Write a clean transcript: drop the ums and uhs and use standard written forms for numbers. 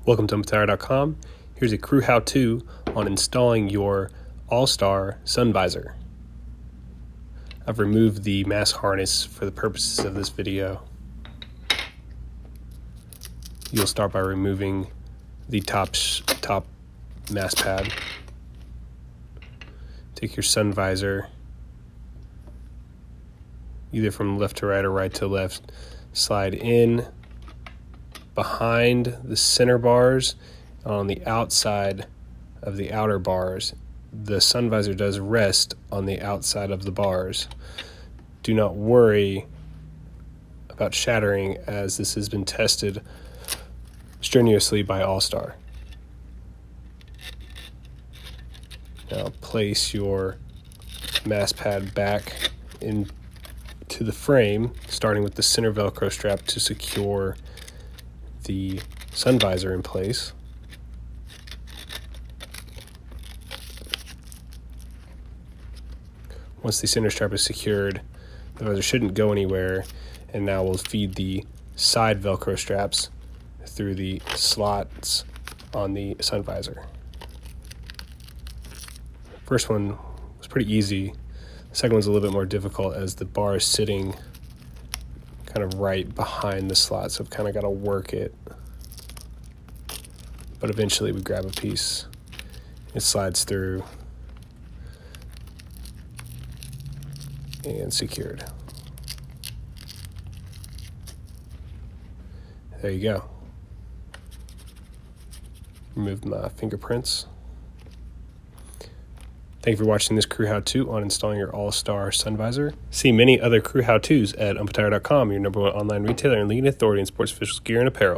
Welcome to umptire.com. Here's a crew how-to on installing your All-Star sun visor. I've removed the mask harness for the purposes of this video. You'll start by removing the top mask pad. Take your sun visor, either from left to right or right to left. Slide in behind the center bars. On the outside of the outer bars, the sun visor does rest on the outside of the bars. Do not worry about shattering, as this has been tested strenuously by All-Star. Now place your mask pad back into the frame, starting with the center Velcro strap to secure the sun visor in place. Once the center strap is secured, the visor shouldn't go anywhere, and now we'll feed the side Velcro straps through the slots on the sun visor. First one was pretty easy. The second one's a little bit more difficult, as the bar is sitting kind of right behind the slot, so I've kind of got to work it. But eventually we grab a piece, it slides through, and secured. There you go. Remove my fingerprints. Thank you for watching this crew how-to on installing your All-Star sun visor. See many other crew how-tos at umptire.com, your #1 online retailer and leading authority in sports officials gear and apparel.